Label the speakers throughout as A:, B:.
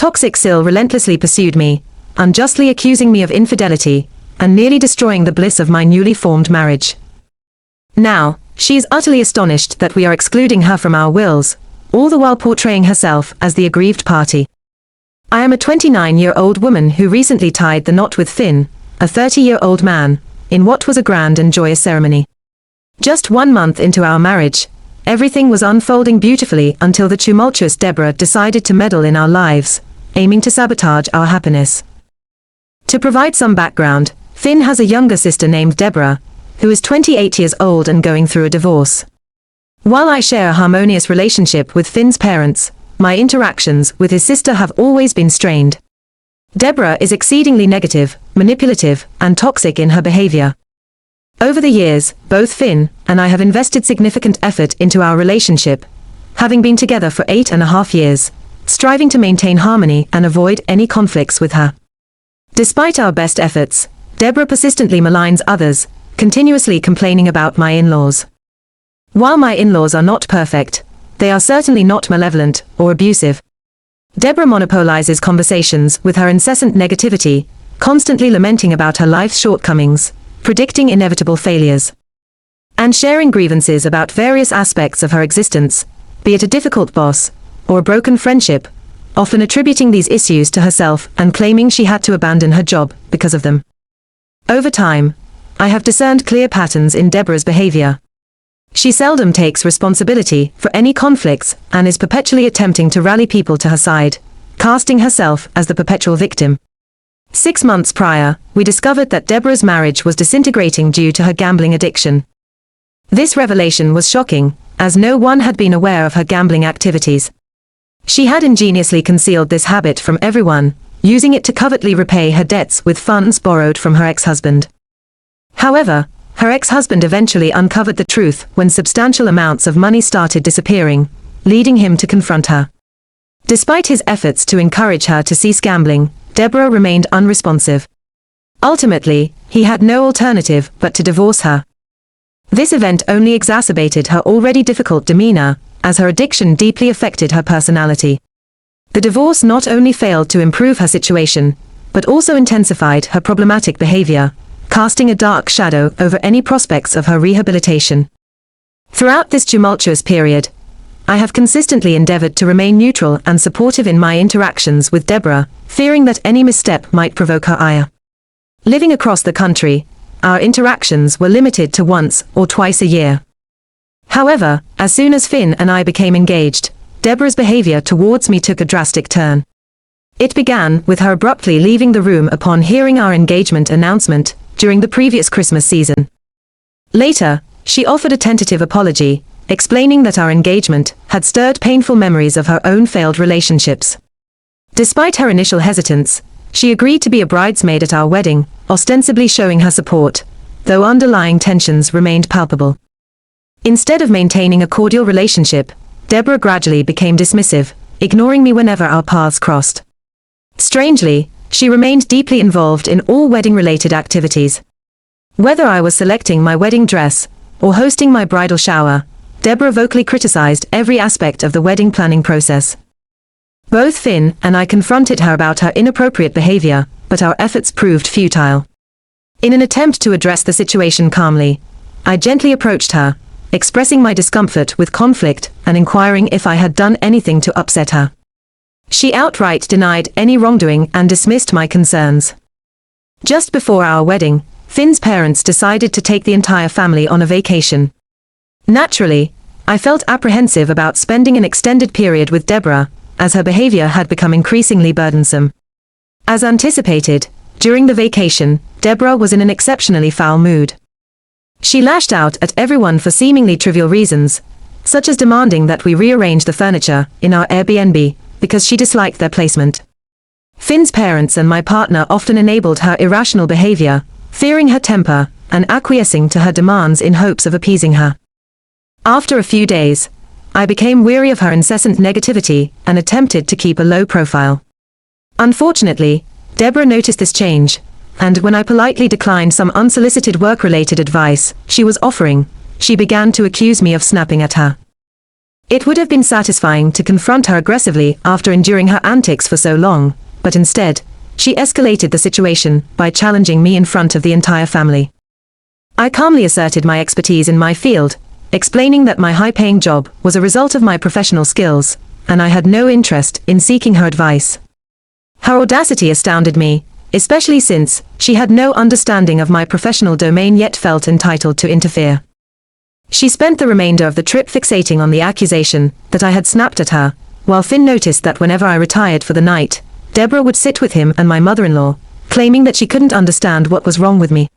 A: toxic Sil relentlessly pursued me, unjustly accusing me of infidelity, and nearly destroying the bliss of my newly formed marriage. Now, she is utterly astonished that we are excluding her from our wills, all the while portraying herself as the aggrieved party. I am a 29-year-old woman who recently tied the knot with Finn, a 30-year-old man, in what was a grand and joyous ceremony. Just 1 month into our marriage, everything was unfolding beautifully until the tumultuous Deborah decided to meddle in our lives, aiming to sabotage our happiness. To provide some background, Finn has a younger sister named Deborah, who is 28 years old and going through a divorce. While I share a harmonious relationship with Finn's parents, my interactions with his sister have always been strained. Deborah is exceedingly negative, manipulative, and toxic in her behavior. Over the years, both Finn and I have invested significant effort into our relationship, having been together for 8.5 years, striving to maintain harmony and avoid any conflicts with her. Despite our best efforts, Deborah persistently maligns others, continuously complaining about my in-laws. While my in-laws are not perfect, they are certainly not malevolent or abusive. Deborah monopolizes conversations with her incessant negativity, constantly lamenting about her life's shortcomings, predicting inevitable failures, and sharing grievances about various aspects of her existence, be it a difficult boss or a broken friendship, often attributing these issues to herself and claiming she had to abandon her job because of them. Over time, I have discerned clear patterns in Deborah's behavior. She seldom takes responsibility for any conflicts and is perpetually attempting to rally people to her side, casting herself as the perpetual victim. 6 months prior, we discovered that Deborah's marriage was disintegrating due to her gambling addiction. This revelation was shocking, as no one had been aware of her gambling activities. She had ingeniously concealed this habit from everyone, using it to covertly repay her debts with funds borrowed from her ex-husband. However, her ex-husband eventually uncovered the truth when substantial amounts of money started disappearing, leading him to confront her. Despite his efforts to encourage her to cease gambling, Deborah remained unresponsive. Ultimately, he had no alternative but to divorce her. This event only exacerbated her already difficult demeanor, as her addiction deeply affected her personality. The divorce not only failed to improve her situation, but also intensified her problematic behavior, casting a dark shadow over any prospects of her rehabilitation. Throughout this tumultuous period, I have consistently endeavored to remain neutral and supportive in my interactions with Deborah, fearing that any misstep might provoke her ire. Living across the country, our interactions were limited to once or twice a year. However, as soon as Finn and I became engaged, Deborah's behavior towards me took a drastic turn. It began with her abruptly leaving the room upon hearing our engagement announcement during the previous Christmas season. Later, she offered a tentative apology, explaining that our engagement had stirred painful memories of her own failed relationships. Despite her initial hesitance, she agreed to be a bridesmaid at our wedding, ostensibly showing her support, though underlying tensions remained palpable. Instead of maintaining a cordial relationship, Deborah gradually became dismissive, ignoring me whenever our paths crossed. Strangely, she remained deeply involved in all wedding-related activities. Whether I was selecting my wedding dress or hosting my bridal shower, Deborah vocally criticized every aspect of the wedding planning process. Both Finn and I confronted her about her inappropriate behavior, but our efforts proved futile. In an attempt to address the situation calmly, I gently approached her, expressing my discomfort with conflict and inquiring if I had done anything to upset her. She outright denied any wrongdoing and dismissed my concerns. Just before our wedding, Finn's parents decided to take the entire family on a vacation. Naturally, I felt apprehensive about spending an extended period with Deborah, as her behavior had become increasingly burdensome. As anticipated, during the vacation, Deborah was in an exceptionally foul mood. She lashed out at everyone for seemingly trivial reasons, such as demanding that we rearrange the furniture in our Airbnb, because she disliked their placement. Finn's parents and my partner often enabled her irrational behavior, fearing her temper and acquiescing to her demands in hopes of appeasing her. After a few days, I became weary of her incessant negativity and attempted to keep a low profile. Unfortunately, Deborah noticed this change, and when I politely declined some unsolicited work-related advice she was offering, she began to accuse me of snapping at her. It would have been satisfying to confront her aggressively after enduring her antics for so long, but instead, she escalated the situation by challenging me in front of the entire family. I calmly asserted my expertise in my field, explaining that my high-paying job was a result of my professional skills, and I had no interest in seeking her advice. Her audacity astounded me, especially since she had no understanding of my professional domain yet felt entitled to interfere. She spent the remainder of the trip fixating on the accusation that I had snapped at her, while Finn noticed that whenever I retired for the night, Deborah would sit with him and my mother-in-law, claiming that she couldn't understand what was wrong with me.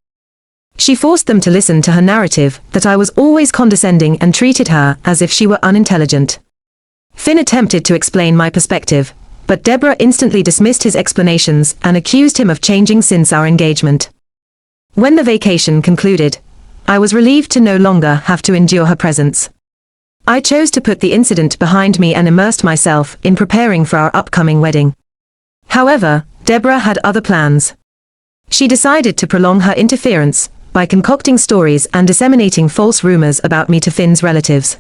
A: She forced them to listen to her narrative that I was always condescending and treated her as if she were unintelligent. Finn attempted to explain my perspective, but Deborah instantly dismissed his explanations and accused him of changing since our engagement. When the vacation concluded, I was relieved to no longer have to endure her presence. I chose to put the incident behind me and immersed myself in preparing for our upcoming wedding. However, Deborah had other plans. She decided to prolong her interference by concocting stories and disseminating false rumors about me to Finn's relatives.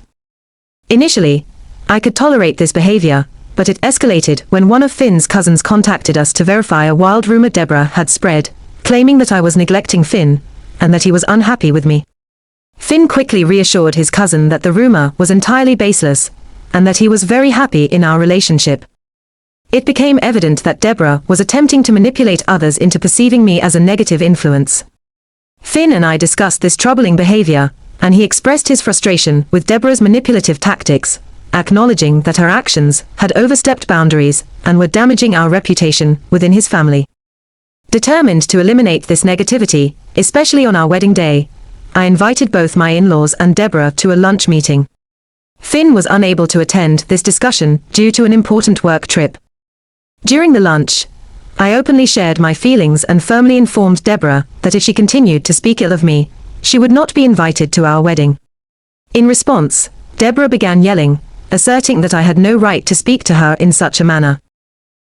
A: Initially, I could tolerate this behavior, but it escalated when one of Finn's cousins contacted us to verify a wild rumor Deborah had spread, claiming that I was neglecting Finn, and that he was unhappy with me. Finn quickly reassured his cousin that the rumor was entirely baseless, and that he was very happy in our relationship. It became evident that Deborah was attempting to manipulate others into perceiving me as a negative influence. Finn and I discussed this troubling behavior, and he expressed his frustration with Deborah's manipulative tactics, acknowledging that her actions had overstepped boundaries and were damaging our reputation within his family. Determined to eliminate this negativity, especially on our wedding day, I invited both my in-laws and Deborah to a lunch meeting. Finn was unable to attend this discussion due to an important work trip. During the lunch, I openly shared my feelings and firmly informed Deborah that if she continued to speak ill of me, she would not be invited to our wedding. In response, Deborah began yelling, asserting that I had no right to speak to her in such a manner.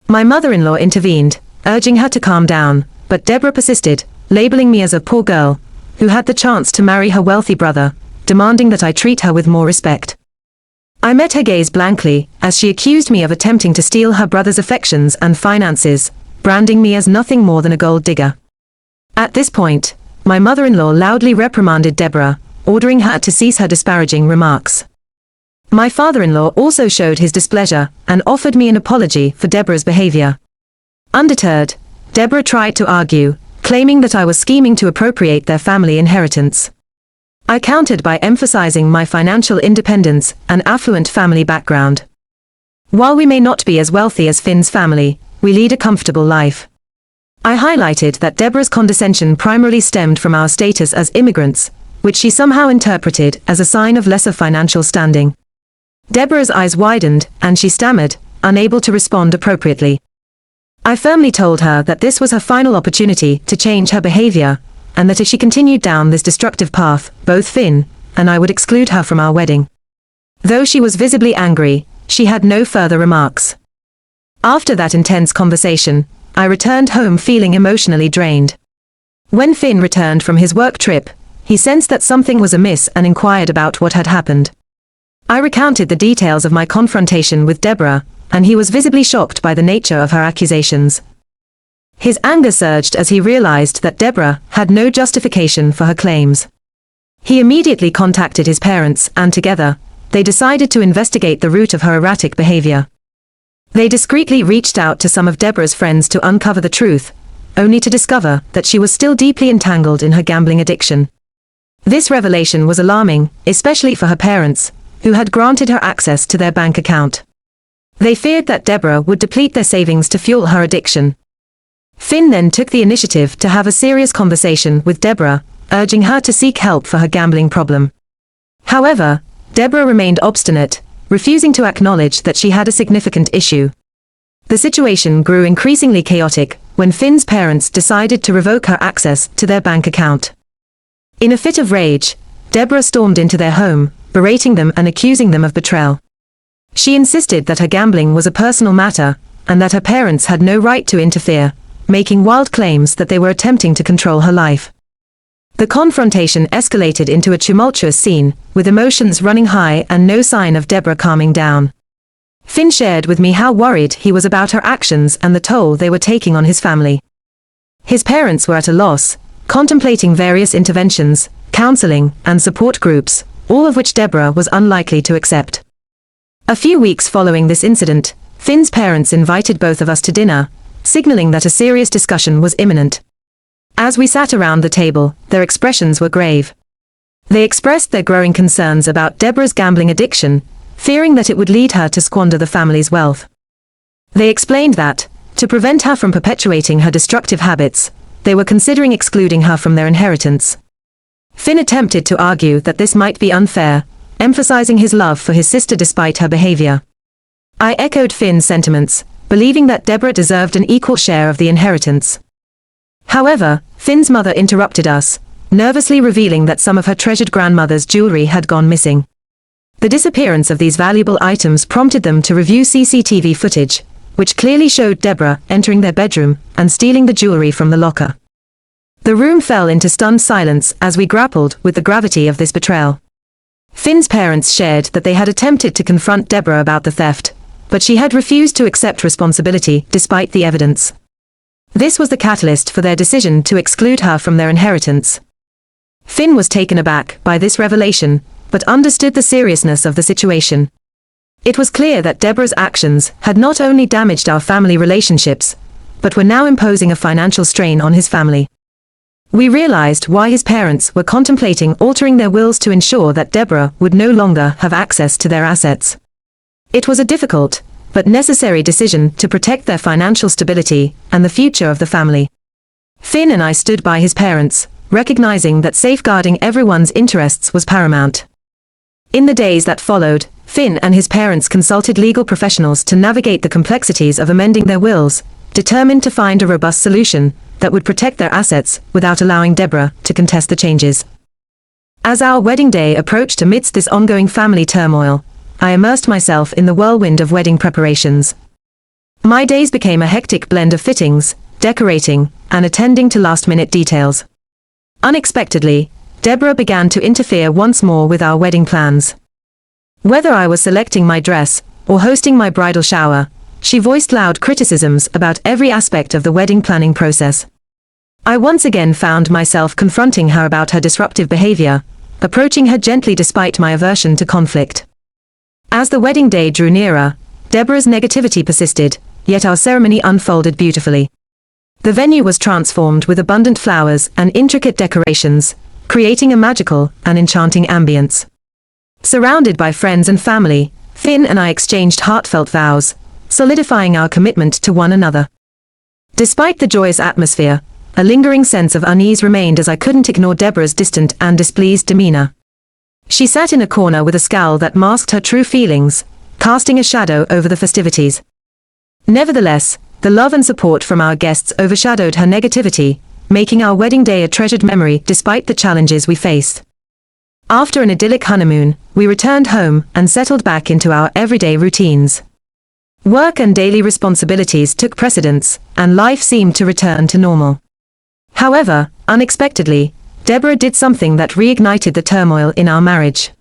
A: My mother-in-law intervened, urging her to calm down, but Deborah persisted, labeling me as a poor girl, who had the chance to marry her wealthy brother, demanding that I treat her with more respect. I met her gaze blankly, as she accused me of attempting to steal her brother's affections and finances, branding me as nothing more than a gold digger. At this point, my mother-in-law loudly reprimanded Deborah, ordering her to cease her disparaging remarks. My father-in-law also showed his displeasure, and offered me an apology for Deborah's behavior. Undeterred, Deborah tried to argue, claiming that I was scheming to appropriate their family inheritance. I countered by emphasizing my financial independence and affluent family background. While we may not be as wealthy as Finn's family, we lead a comfortable life. I highlighted that Deborah's condescension primarily stemmed from our status as immigrants, which she somehow interpreted as a sign of lesser financial standing. Deborah's eyes widened, and she stammered, unable to respond appropriately. I firmly told her that this was her final opportunity to change her behavior, and that if she continued down this destructive path, both Finn and I would exclude her from our wedding. Though she was visibly angry, she had no further remarks. After that intense conversation, I returned home feeling emotionally drained. When Finn returned from his work trip, he sensed that something was amiss and inquired about what had happened. I recounted the details of my confrontation with Deborah, and he was visibly shocked by the nature of her accusations. His anger surged as he realized that Deborah had no justification for her claims. He immediately contacted his parents, and together, they decided to investigate the root of her erratic behavior. They discreetly reached out to some of Deborah's friends to uncover the truth, only to discover that she was still deeply entangled in her gambling addiction. This revelation was alarming, especially for her parents, who had granted her access to their bank account. They feared that Deborah would deplete their savings to fuel her addiction. Finn then took the initiative to have a serious conversation with Deborah, urging her to seek help for her gambling problem. However, Deborah remained obstinate, refusing to acknowledge that she had a significant issue. The situation grew increasingly chaotic when Finn's parents decided to revoke her access to their bank account. In a fit of rage, Deborah stormed into their home, berating them and accusing them of betrayal. She insisted that her gambling was a personal matter, and that her parents had no right to interfere, making wild claims that they were attempting to control her life. The confrontation escalated into a tumultuous scene, with emotions running high and no sign of Deborah calming down. Finn shared with me how worried he was about her actions and the toll they were taking on his family. His parents were at a loss, contemplating various interventions, counseling, and support groups, all of which Deborah was unlikely to accept. A few weeks following this incident, Finn's parents invited both of us to dinner, signaling that a serious discussion was imminent. As we sat around the table, their expressions were grave. They expressed their growing concerns about Deborah's gambling addiction, fearing that it would lead her to squander the family's wealth. They explained that, to prevent her from perpetuating her destructive habits, they were considering excluding her from their inheritance. Finn attempted to argue that this might be unfair, emphasizing his love for his sister despite her behavior. I echoed Finn's sentiments, believing that Deborah deserved an equal share of the inheritance. However, Finn's mother interrupted us, nervously revealing that some of her treasured grandmother's jewelry had gone missing. The disappearance of these valuable items prompted them to review CCTV footage, which clearly showed Deborah entering their bedroom and stealing the jewelry from the locker. The room fell into stunned silence as we grappled with the gravity of this betrayal. Finn's parents shared that they had attempted to confront Deborah about the theft, but she had refused to accept responsibility despite the evidence. This was the catalyst for their decision to exclude her from their inheritance. Finn was taken aback by this revelation, but understood the seriousness of the situation. It was clear that Deborah's actions had not only damaged our family relationships, but were now imposing a financial strain on his family. We realized why his parents were contemplating altering their wills to ensure that Deborah would no longer have access to their assets. It was a difficult, but necessary decision to protect their financial stability and the future of the family. Finn and I stood by his parents, recognizing that safeguarding everyone's interests was paramount. In the days that followed, Finn and his parents consulted legal professionals to navigate the complexities of amending their wills, determined to find a robust solution that would protect their assets without allowing Deborah to contest the changes. As our wedding day approached amidst this ongoing family turmoil, I immersed myself in the whirlwind of wedding preparations. My days became a hectic blend of fittings, decorating, and attending to last-minute details. Unexpectedly, Deborah began to interfere once more with our wedding plans. Whether I was selecting my dress or hosting my bridal shower, she voiced loud criticisms about every aspect of the wedding planning process. I once again found myself confronting her about her disruptive behavior, approaching her gently despite my aversion to conflict. As the wedding day drew nearer, Deborah's negativity persisted, yet our ceremony unfolded beautifully. The venue was transformed with abundant flowers and intricate decorations, creating a magical and enchanting ambience. Surrounded by friends and family, Finn and I exchanged heartfelt vows, solidifying our commitment to one another. Despite the joyous atmosphere, a lingering sense of unease remained as I couldn't ignore Deborah's distant and displeased demeanor. She sat in a corner with a scowl that masked her true feelings, casting a shadow over the festivities. Nevertheless, the love and support from our guests overshadowed her negativity, making our wedding day a treasured memory despite the challenges we faced. After an idyllic honeymoon, we returned home and settled back into our everyday routines. Work and daily responsibilities took precedence, and life seemed to return to normal. However, unexpectedly, Deborah did something that reignited the turmoil in our marriage.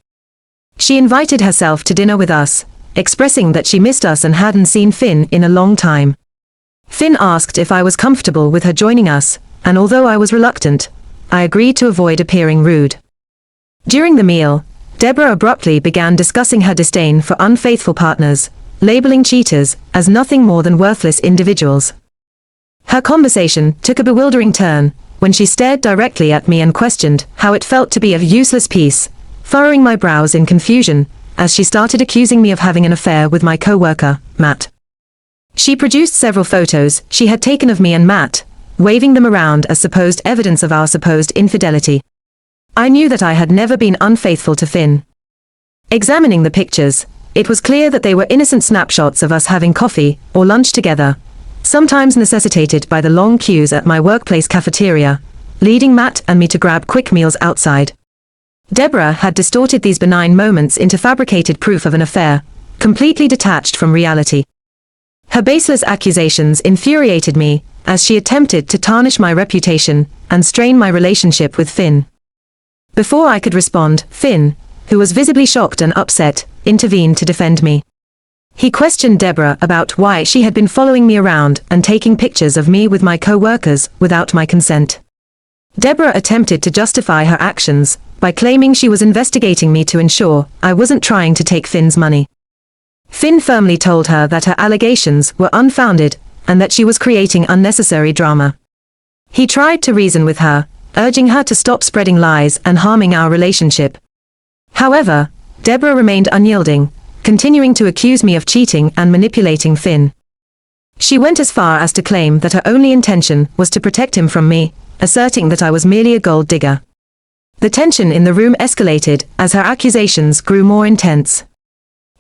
A: She invited herself to dinner with us, expressing that she missed us and hadn't seen Finn in a long time. Finn asked if I was comfortable with her joining us, and although I was reluctant, I agreed to avoid appearing rude. During the meal, Deborah abruptly began discussing her disdain for unfaithful partners, labeling cheaters as nothing more than worthless individuals. Her conversation took a bewildering turn when she stared directly at me and questioned how it felt to be a useless piece, furrowing my brows in confusion as she started accusing me of having an affair with my co-worker, Matt. She produced several photos she had taken of me and Matt, waving them around as supposed evidence of our supposed infidelity. I knew that I had never been unfaithful to Finn. Examining the pictures, it was clear that they were innocent snapshots of us having coffee or lunch together, sometimes necessitated by the long queues at my workplace cafeteria, leading Matt and me to grab quick meals outside. Deborah had distorted these benign moments into fabricated proof of an affair, completely detached from reality. Her baseless accusations infuriated me, as she attempted to tarnish my reputation and strain my relationship with Finn. Before I could respond, Finn, who was visibly shocked and upset, intervened to defend me. He questioned Deborah about why she had been following me around and taking pictures of me with my co-workers without my consent. Deborah attempted to justify her actions by claiming she was investigating me to ensure I wasn't trying to take Finn's money. Finn firmly told her that her allegations were unfounded and that she was creating unnecessary drama. He tried to reason with her, urging her to stop spreading lies and harming our relationship. However, Deborah remained unyielding, continuing to accuse me of cheating and manipulating Finn. She went as far as to claim that her only intention was to protect him from me, asserting that I was merely a gold digger. The tension in the room escalated as her accusations grew more intense.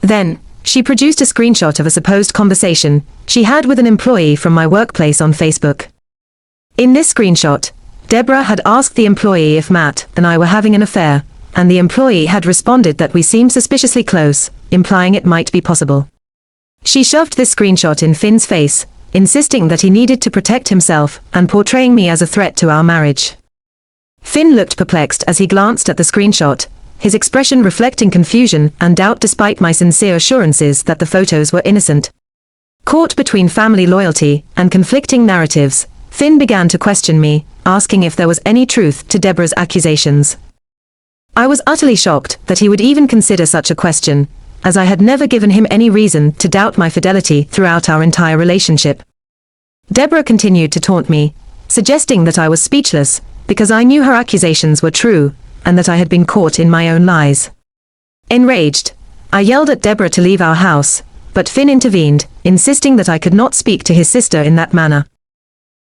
A: Then, she produced a screenshot of a supposed conversation she had with an employee from my workplace on Facebook. In this screenshot, Deborah had asked the employee if Matt and I were having an affair, and the employee had responded that we seemed suspiciously close, implying it might be possible. She shoved this screenshot in Finn's face, insisting that he needed to protect himself and portraying me as a threat to our marriage. Finn looked perplexed as he glanced at the screenshot, his expression reflecting confusion and doubt despite my sincere assurances that the photos were innocent. Caught between family loyalty and conflicting narratives, Finn began to question me, asking if there was any truth to Deborah's accusations. I was utterly shocked that he would even consider such a question, as I had never given him any reason to doubt my fidelity throughout our entire relationship. Deborah continued to taunt me, suggesting that I was speechless, because I knew her accusations were true, and that I had been caught in my own lies. Enraged, I yelled at Deborah to leave our house, but Finn intervened, insisting that I could not speak to his sister in that manner.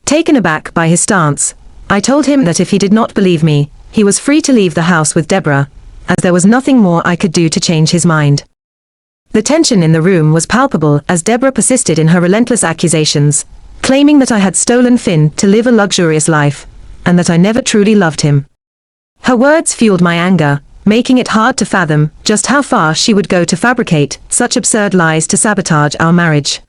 A: Taken aback by his stance, I told him that if he did not believe me, he was free to leave the house with Deborah, as there was nothing more I could do to change his mind. The tension in the room was palpable as Deborah persisted in her relentless accusations, claiming that I had stolen Finn to live a luxurious life, and that I never truly loved him. Her words fueled my anger, making it hard to fathom just how far she would go to fabricate such absurd lies to sabotage our marriage.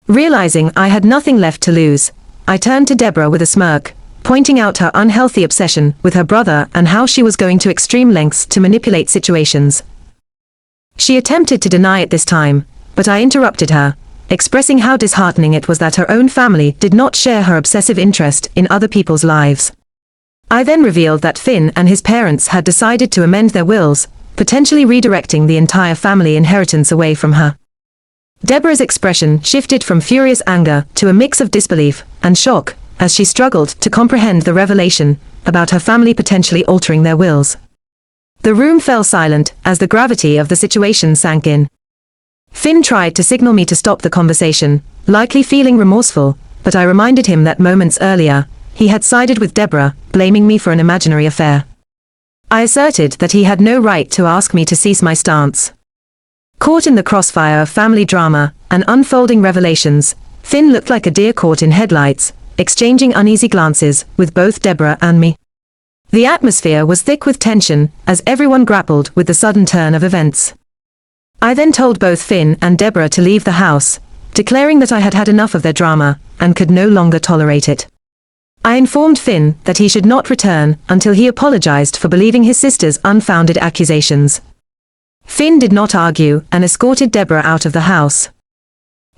A: Realizing I had nothing left to lose, I turned to Deborah with a smirk, pointing out her unhealthy obsession with her brother and how she was going to extreme lengths to manipulate situations. She attempted to deny it this time, but I interrupted her, expressing how disheartening it was that her own family did not share her obsessive interest in other people's lives. I then revealed that Finn and his parents had decided to amend their wills, potentially redirecting the entire family inheritance away from her. Deborah's expression shifted from furious anger to a mix of disbelief and shock, as she struggled to comprehend the revelation about her family potentially altering their wills. The room fell silent as the gravity of the situation sank in. Finn tried to signal me to stop the conversation, likely feeling remorseful, but I reminded him that moments earlier, he had sided with Deborah, blaming me for an imaginary affair. I asserted that he had no right to ask me to cease my stance. Caught in the crossfire of family drama and unfolding revelations, Finn looked like a deer caught in headlights, exchanging uneasy glances with both Deborah and me. The atmosphere was thick with tension as everyone grappled with the sudden turn of events. I then told both Finn and Deborah to leave the house, declaring that I had had enough of their drama and could no longer tolerate it. I informed Finn that he should not return until he apologized for believing his sister's unfounded accusations. Finn did not argue and escorted Deborah out of the house.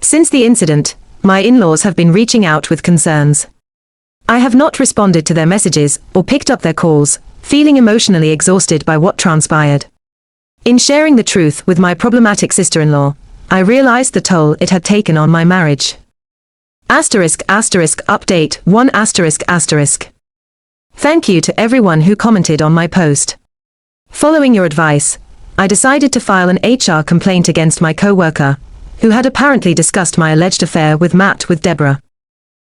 A: Since the incident, my in-laws have been reaching out with concerns. I have not responded to their messages or picked up their calls, feeling emotionally exhausted by what transpired. In sharing the truth with my problematic sister-in-law, I realized the toll it had taken on my marriage. Update 1 ***. Thank you to everyone who commented on my post. Following your advice, I decided to file an HR complaint against my co-worker, who had apparently discussed my alleged affair with Matt with Deborah.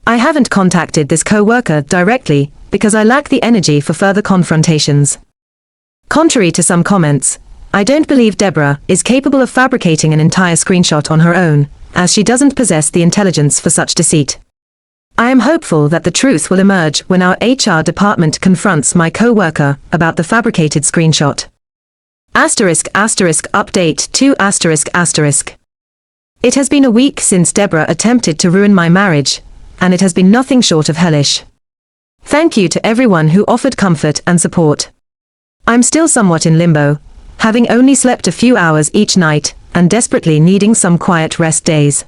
A: I haven't contacted this co-worker directly because I lack the energy for further confrontations. Contrary to some comments, I don't believe Deborah is capable of fabricating an entire screenshot on her own, as she doesn't possess the intelligence for such deceit. I am hopeful that the truth will emerge when our HR department confronts my co-worker about the fabricated screenshot. Update 2 ***. It has been a week since Deborah attempted to ruin my marriage, and it has been nothing short of hellish. Thank you to everyone who offered comfort and support. I'm still somewhat in limbo, having only slept a few hours each night, and desperately needing some quiet rest days.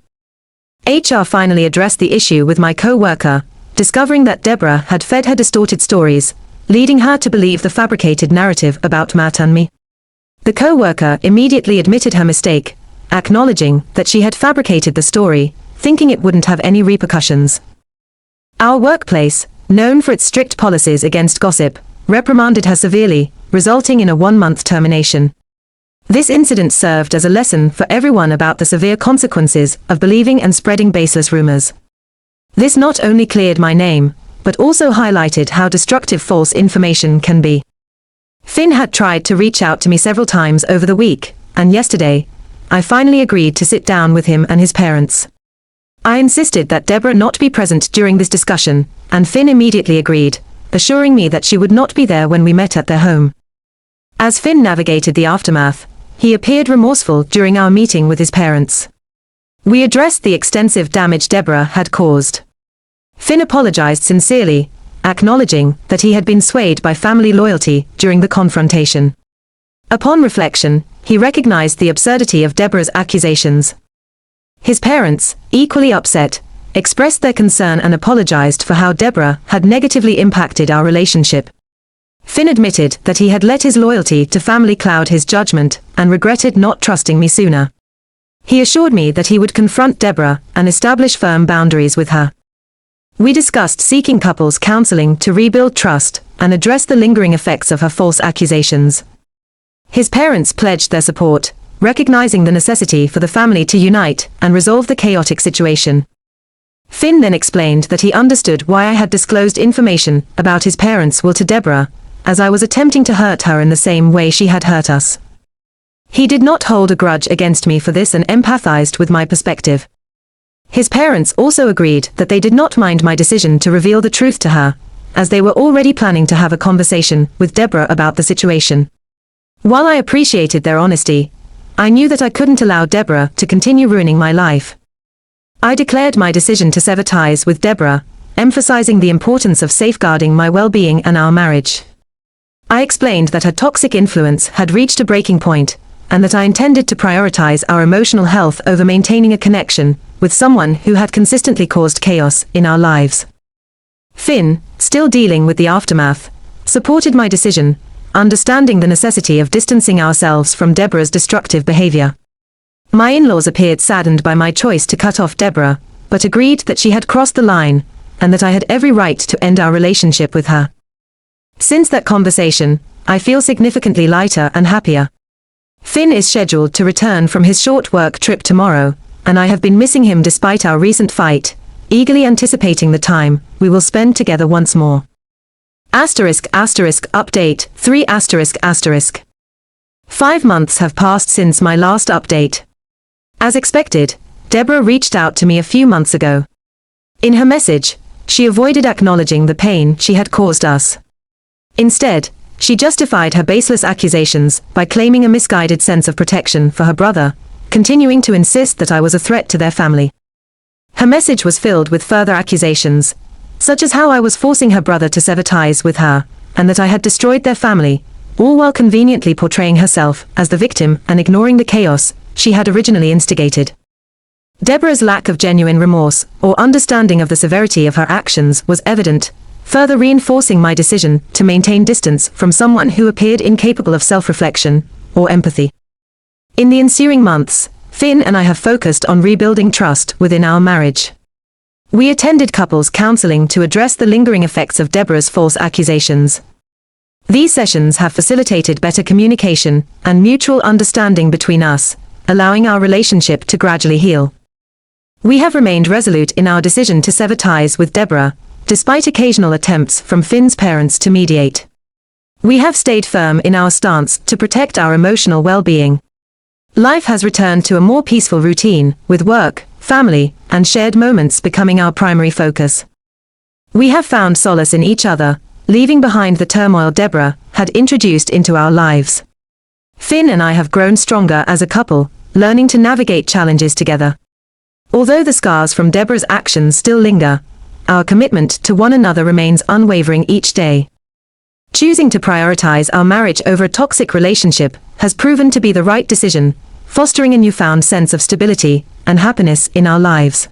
A: HR finally addressed the issue with my co-worker, discovering that Deborah had fed her distorted stories, leading her to believe the fabricated narrative about Matt and me. The co-worker immediately admitted her mistake, acknowledging that she had fabricated the story, thinking it wouldn't have any repercussions. Our workplace, known for its strict policies against gossip, reprimanded her severely, resulting in a 1-month termination. This incident served as a lesson for everyone about the severe consequences of believing and spreading baseless rumors. This not only cleared my name, but also highlighted how destructive false information can be. Finn had tried to reach out to me several times over the week, and yesterday, I finally agreed to sit down with him and his parents. I insisted that Deborah not be present during this discussion, and Finn immediately agreed, assuring me that she would not be there when we met at their home. As Finn navigated the aftermath, he appeared remorseful during our meeting with his parents. We addressed the extensive damage Deborah had caused. Finn apologized sincerely, acknowledging that he had been swayed by family loyalty during the confrontation. Upon reflection, he recognized the absurdity of Deborah's accusations. His parents, equally upset, expressed their concern and apologized for how Deborah had negatively impacted our relationship. Finn admitted that he had let his loyalty to family cloud his judgment, and regretted not trusting me sooner. He assured me that he would confront Deborah and establish firm boundaries with her. We discussed seeking couples counseling to rebuild trust and address the lingering effects of her false accusations. His parents pledged their support, recognizing the necessity for the family to unite and resolve the chaotic situation. Finn then explained that he understood why I had disclosed information about his parents to Deborah, as I was attempting to hurt her in the same way she had hurt us. He did not hold a grudge against me for this and empathized with my perspective. His parents also agreed that they did not mind my decision to reveal the truth to her, as they were already planning to have a conversation with Deborah about the situation. While I appreciated their honesty, I knew that I couldn't allow Deborah to continue ruining my life. I declared my decision to sever ties with Deborah, emphasizing the importance of safeguarding my well-being and our marriage. I explained that her toxic influence had reached a breaking point, and that I intended to prioritize our emotional health over maintaining a connection with someone who had consistently caused chaos in our lives. Finn, still dealing with the aftermath, supported my decision, understanding the necessity of distancing ourselves from Deborah's destructive behavior. My in-laws appeared saddened by my choice to cut off Deborah, but agreed that she had crossed the line, and that I had every right to end our relationship with her. Since that conversation, I feel significantly lighter and happier. Finn is scheduled to return from his short work trip tomorrow, and I have been missing him despite our recent fight, eagerly anticipating the time we will spend together once more. Update 3 ***. 5 months have passed since my last update. As expected, Deborah reached out to me a few months ago. In her message, she avoided acknowledging the pain she had caused us. Instead, she justified her baseless accusations by claiming a misguided sense of protection for her brother, continuing to insist that I was a threat to their family. Her message was filled with further accusations, such as how I was forcing her brother to sever ties with her, and that I had destroyed their family, all while conveniently portraying herself as the victim and ignoring the chaos she had originally instigated. Deborah's lack of genuine remorse or understanding of the severity of her actions was evident, further reinforcing my decision to maintain distance from someone who appeared incapable of self-reflection or empathy. In the ensuing months, Finn and I have focused on rebuilding trust within our marriage. We attended couples counseling to address the lingering effects of Deborah's false accusations. These sessions have facilitated better communication and mutual understanding between us, allowing our relationship to gradually heal. We have remained resolute in our decision to sever ties with Deborah, despite occasional attempts from Finn's parents to mediate. We have stayed firm in our stance to protect our emotional well-being. Life has returned to a more peaceful routine, with work, family, and shared moments becoming our primary focus. We have found solace in each other, leaving behind the turmoil Deborah had introduced into our lives. Finn and I have grown stronger as a couple, learning to navigate challenges together. Although the scars from Deborah's actions still linger, our commitment to one another remains unwavering each day. Choosing to prioritize our marriage over a toxic relationship has proven to be the right decision, fostering a newfound sense of stability and happiness in our lives.